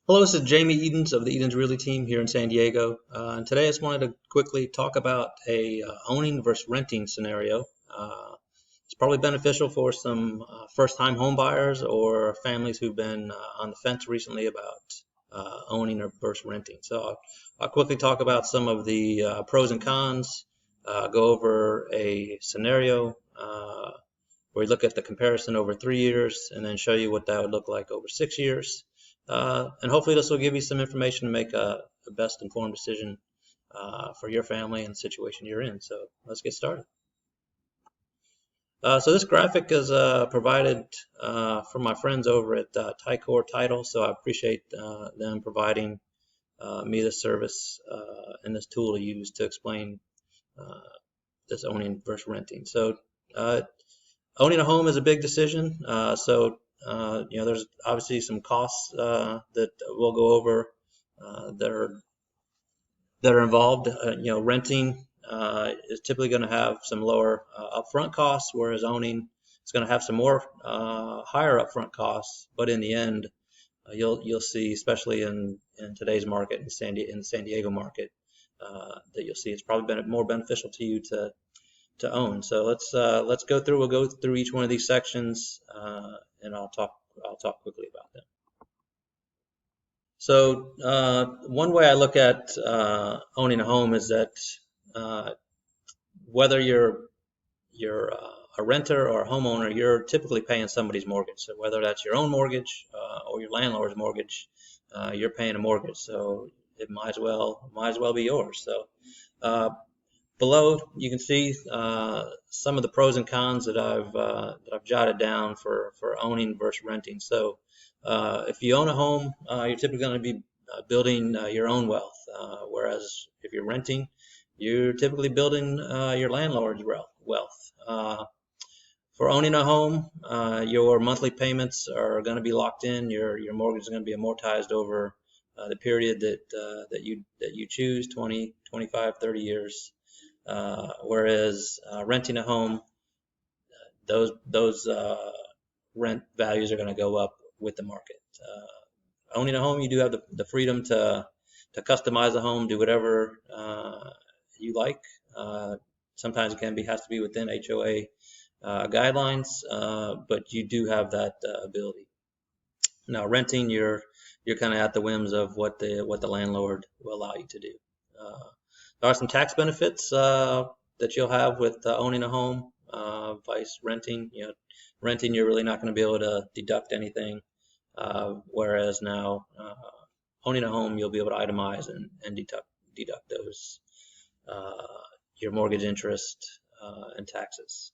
Hello, this is Jamie Edens of the Edens Realty team here in San Diego. And today I just wanted to quickly talk about a owning versus renting scenario. It's probably beneficial for some first-time home buyers or families who've been on the fence recently about owning or versus renting. So I'll quickly talk about some of the pros and cons, go over a scenario where we look at the comparison over 3 years and then show you what that would look like over 6 years. And hopefully this will give you some information to make a best informed decision for your family and the situation you're in. So let's get started. So this graphic is provided from my friends over at Ticor Title. So I appreciate them providing me this service and this tool to use to explain this owning versus renting. So owning a home is a big decision. There's obviously some costs that we'll go over that are involved. Renting is typically going to have some lower upfront costs, whereas owning is going to have some more higher upfront costs. But in the end, you'll see, especially in today's market, in the San Diego market, that you'll see it's probably been more beneficial to you to own. So let's go through. We'll go through each one of these sections, and I'll talk quickly about them. So one way I look at owning a home is that whether you're a renter or a homeowner, you're typically paying somebody's mortgage. So whether that's your own mortgage or your landlord's mortgage, you're paying a mortgage. So it might as well be yours. So below, you can see some of the pros and cons that I've jotted down for owning versus renting. So if you own a home, you're typically going to be building your own wealth, whereas if you're renting, you're typically building your landlord's wealth. For owning a home, your monthly payments are going to be locked in. Your mortgage is going to be amortized over the period that you choose, 20, 25, 30 years. Whereas renting a home, those rent values are going to go up with the market. Owning a home, you do have the freedom to customize the home, do whatever you like. Sometimes it has to be within HOA guidelines, but you do have that ability. Now, renting, you're kind of at the whims of what the landlord will allow you to do. There are some tax benefits that you'll have with owning a home, vice renting. Renting, you're really not going to be able to deduct anything, whereas now owning a home, you'll be able to itemize and deduct those, your mortgage interest and taxes.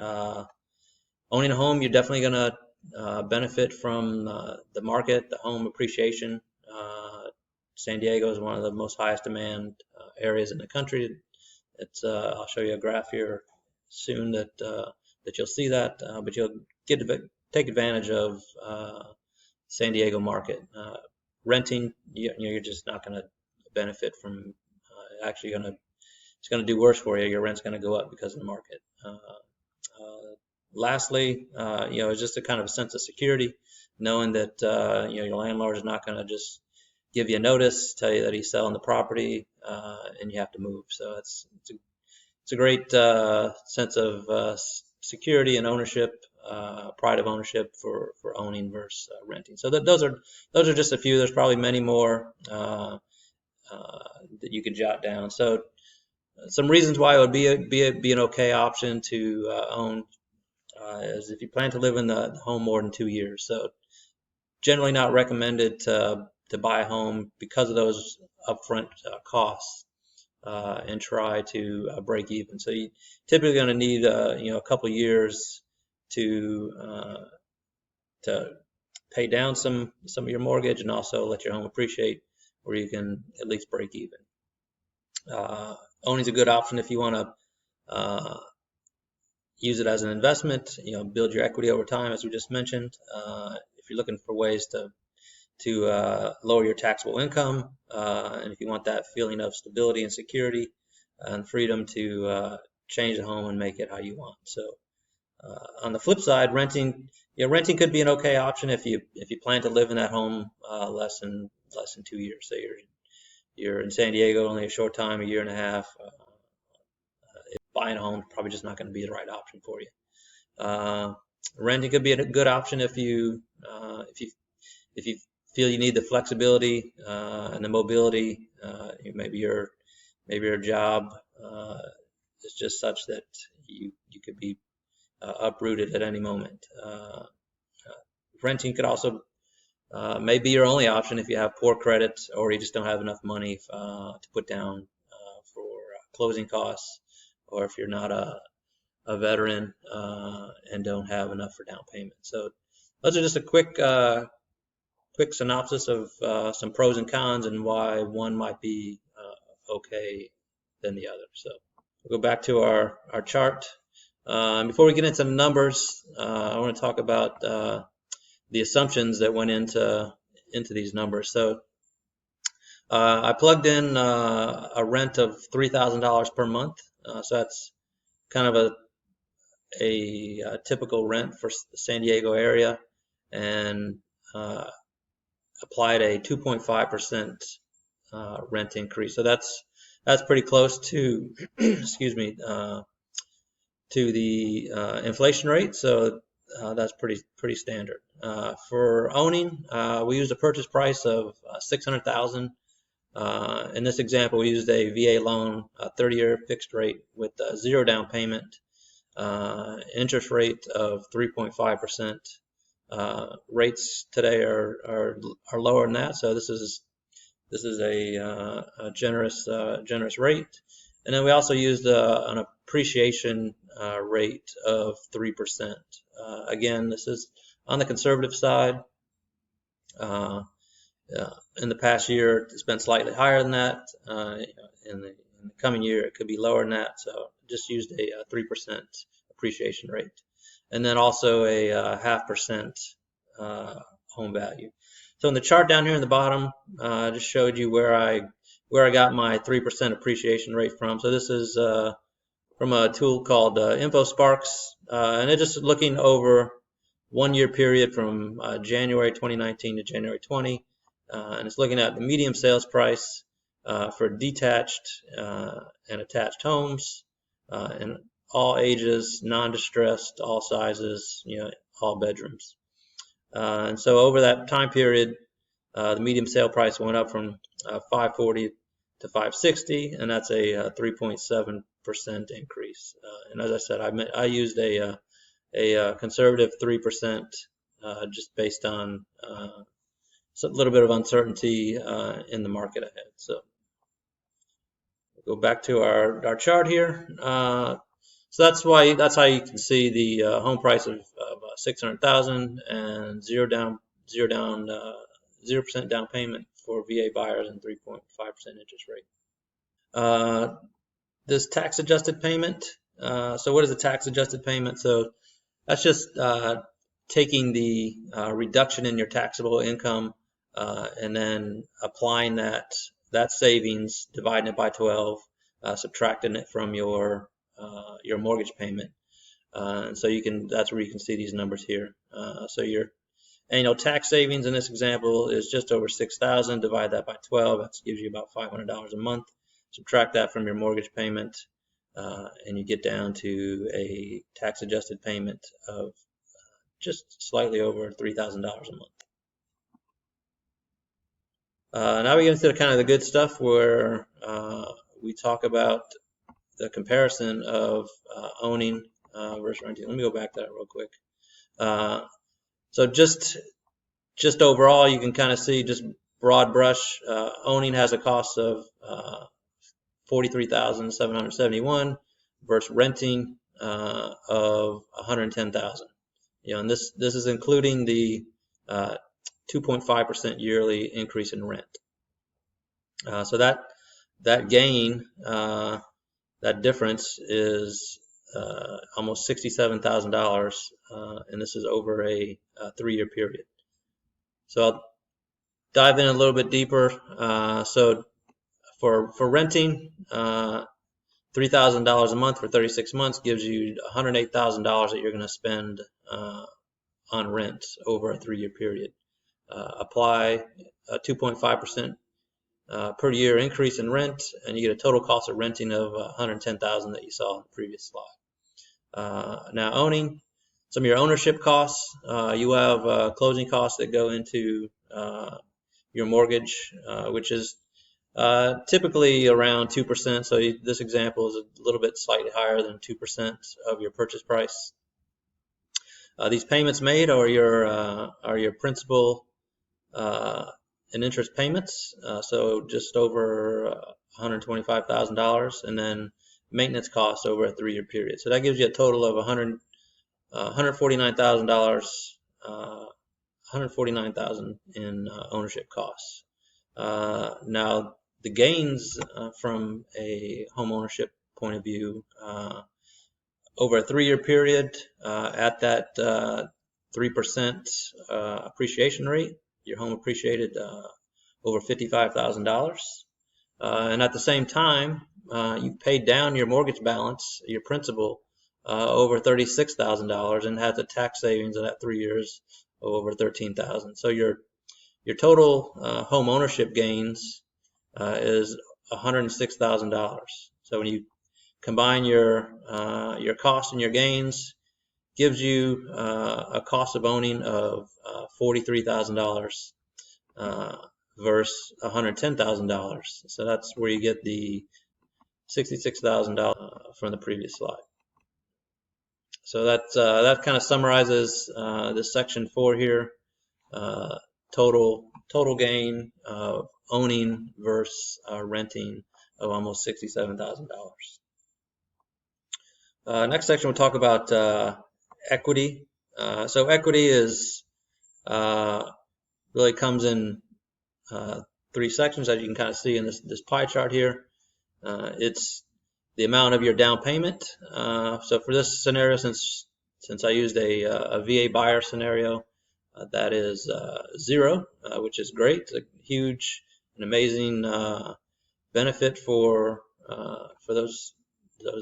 Owning a home, you're definitely going to benefit from the market, the home appreciation. San Diego is one of the most highest demand areas in the country. I'll show you a graph here soon that you'll see that, but you'll take advantage of San Diego market. Renting, you're just not going to benefit from. It's going to do worse for you. Your rent's going to go up because of the market. Lastly, it's just a kind of a sense of security, knowing that your landlord is not going to just give you a notice, tell you that he's selling the property, and you have to move. So it's a great sense of security and ownership, pride of ownership for owning versus renting. So those are just a few. There's probably many more that you could jot down. So some reasons why it would be an okay option to own is if you plan to live in the home more than 2 years. So generally not recommended to buy a home because of those upfront costs and try to break even. So you typically going to need a couple years to pay down some of your mortgage and also let your home appreciate, where you can at least break even. Owning is a good option if you want to use it as an investment, build your equity over time, as we just mentioned. If you're looking for ways to lower your taxable income, and if you want that feeling of stability and security and freedom to change the home and make it how you want. So on the flip side, renting, Yeah, renting could be an okay option if you plan to live in that home less than 2 years. So you're in San Diego only a short time, a year and a half. Buying a home is probably just not going to be the right option for you. Renting could be a good option if you if you feel you need the flexibility and the mobility. Maybe your job is just such that you could be uprooted at any moment. Renting could also may be your only option if you have poor credit or you just don't have enough money to put down for closing costs, or if you're not a veteran and don't have enough for down payment. So those are just a quick synopsis of some pros and cons and why one might be okay than the other. So we'll go back to our chart. Before we get into some numbers, I want to talk about the assumptions that went into these numbers. So I plugged in a rent of $3,000 per month. So that's kind of a typical rent for the San Diego area, and applied a 2.5% rent increase. So that's pretty close to excuse me to the inflation rate. So that's pretty standard. For owning, we used a purchase price of $600,000. In this example, we used a VA loan, a 30-year fixed rate with zero down payment, interest rate of 3.5%. Rates today are lower than that, so this is a generous rate. And then we also used an appreciation rate of 3%. Again, this is on the conservative side. In the past year, it's been slightly higher than that. In the coming year, it could be lower than that. So just used a 3% appreciation rate, and then also a 0.5% home value. So in the chart down here in the bottom, I just showed you where I got my 3% appreciation rate from. So this is from a tool called InfoSparks, and it's just looking over 1 year period from January 2019 to January 20, and it's looking at the median sales price for detached and attached homes in all ages, non-distressed, all sizes, all bedrooms. And so over that time period, the median sale price went up from $540 to $560, and that's a 3.7% increase. And as I said, I used a conservative 3% just based on a little bit of uncertainty in the market ahead. So we'll go back to our chart here. So that's how you can see the home price of $600,000 and 0% down payment for VA buyers and 3.5% interest rate. This tax adjusted payment. So what is a tax adjusted payment? So that's just taking the reduction in your taxable income and then applying that savings, dividing it by 12, subtracting it from your mortgage payment. And so that's where you can see these numbers here. So your annual tax savings in this example is just over $6,000. Divide that by 12, that gives you about $500 a month. Subtract that from your mortgage payment, and you get down to a tax adjusted payment of just slightly over $3,000 a month. Now we get into kind of the good stuff where we talk about the comparison of owning versus renting. Let me go back to that real quick. So just overall, you can kind of see, just broad brush, owning has a cost of $43,771 versus renting of $110,000. And this is including the 2.5% yearly increase in rent. So that gain, that difference is almost $67,000, and this is over a 3-year period. So I'll dive in a little bit deeper. So for renting, $3,000 a month for 36 months gives you $108,000 that you're going to spend on rent over a 3-year period. Apply a 2.5% per year increase in rent, and you get a total cost of renting of $110,000 that you saw in the previous slide. Now, owning, some of your ownership costs, you have closing costs that go into your mortgage, which is typically around 2%. So this example is a little bit slightly higher than 2% of your purchase price. These payments made are your principal and interest payments, so just over $125,000, and then maintenance costs over a 3-year period. So that gives you a total of $149,000, $149,000 in ownership costs. Now, the gains from a home ownership point of view, over a 3-year period, at that 3% appreciation rate, your home appreciated over $55,000. And at the same time, you've paid down your mortgage balance, your principal, over $36,000, and had the tax savings of that 3 years of over $13,000. So your total home ownership gains is $106,000. So when you combine your costs and your gains, gives you a cost of owning of $43,000 versus $110,000. So that's where you get the $66,000 from the previous slide. So that kind of summarizes this section 4 here. Total gain of owning versus renting of almost $67,000. Next section we'll talk about equity. So equity is really comes in 3 sections, as you can kind of see in this pie chart here. It's the amount of your down payment. So for this scenario, since I used a VA buyer scenario, that is 0, which is great. It's a huge and amazing benefit for those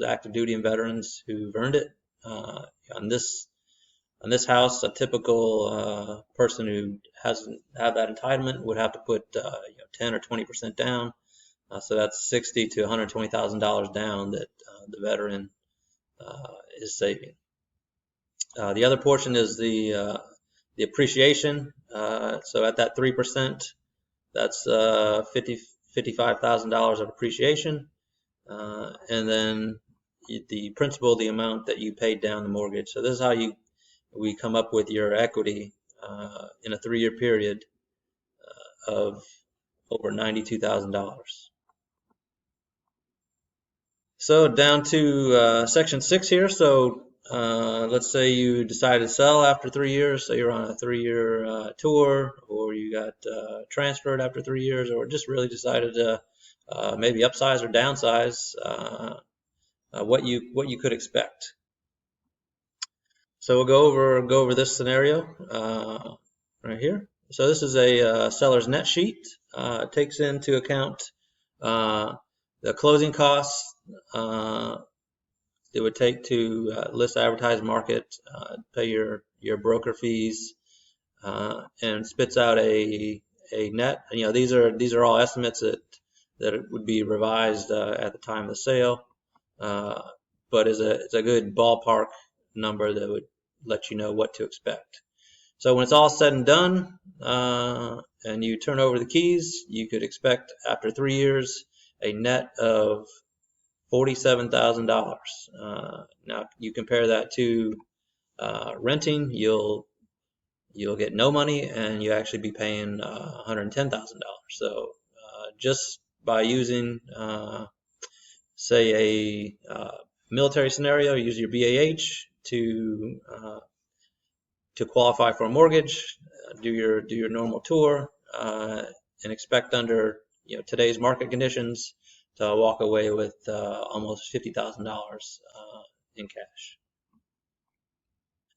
active duty and veterans who've earned it. On this house, a typical person who hasn't had that entitlement would have to put 10 or 20% down. So that's $60,000 to $120,000 down that the veteran is saving. The other portion is the appreciation. So at that 3%, that's $55,000 of appreciation, and then the principal, the amount that you paid down the mortgage. So this is how we come up with your equity in a 3-year period of over $92,000. So down to section 6 here. So let's say you decided to sell after 3 years. So you're on a 3-year tour, or you got transferred after 3 years, or just really decided to maybe upsize or downsize. What you could expect. So we'll go over this scenario right here. So this is a seller's net sheet. It takes into account the closing costs it would take to list, advertise, market, pay your broker fees, and spits out a net. And, these are all estimates that it would be revised at the time of the sale. But it's a good ballpark number that would let you know what to expect. So when it's all said and done, and you turn over the keys, you could expect after 3 years a net of $47,000. Now you compare that to renting, you'll get no money, and you actually be paying $110,000. So just by using say a military scenario, use your BAH to qualify for a mortgage, do your normal tour, and expect under today's market conditions to walk away with almost $50,000 in cash.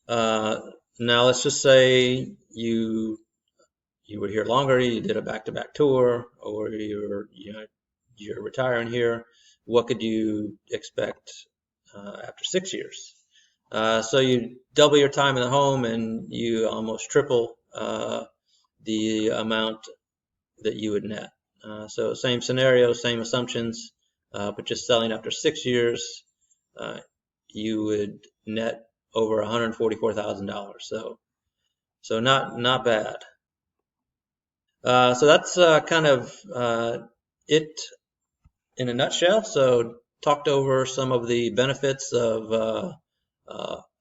Now let's just say you were here longer, you did a back-to-back tour, or you're retiring here. What could you expect after 6 years? So you double your time in the home and you almost triple the amount that you would net. So same scenario, same assumptions, but just selling after 6 years, you would net over $144,000. So not bad. So that's kind of it in a nutshell. So talked over some of the benefits of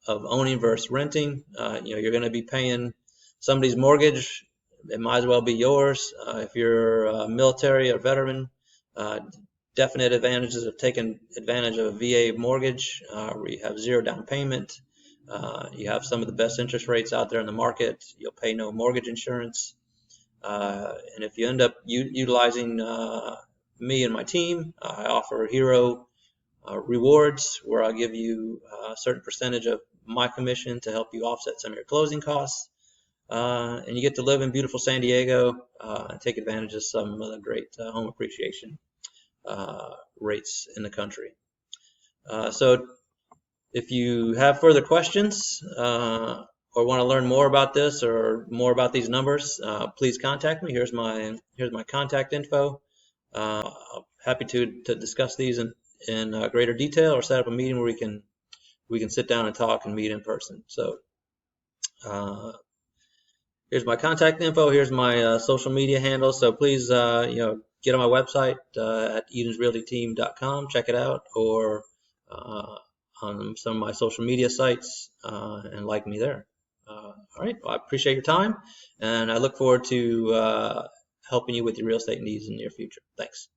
owning versus renting. You're going to be paying somebody's mortgage. It might as well be yours. If you're military or veteran, uh, definite advantages of taking advantage of a VA mortgage, where you have zero down payment. You have some of the best interest rates out there in the market. You'll pay no mortgage insurance. And if you end up utilizing me and my team, I offer hero rewards where I'll give you a certain percentage of my commission to help you offset some of your closing costs. And you get to live in beautiful San Diego and take advantage of some of the great home appreciation rates in the country. So if you have further questions or want to learn more about this or more about these numbers, please contact me. Here's my contact info. Happy to discuss these in greater detail or set up a meeting where we can sit down and talk and meet in person. So here's my contact info. Here's my social media handle. So please get on my website at edensrealtyteam.com. Check it out, or on some of my social media sites and like me there. All right. Well, I appreciate your time, and I look forward to helping you with your real estate needs in the near future. Thanks.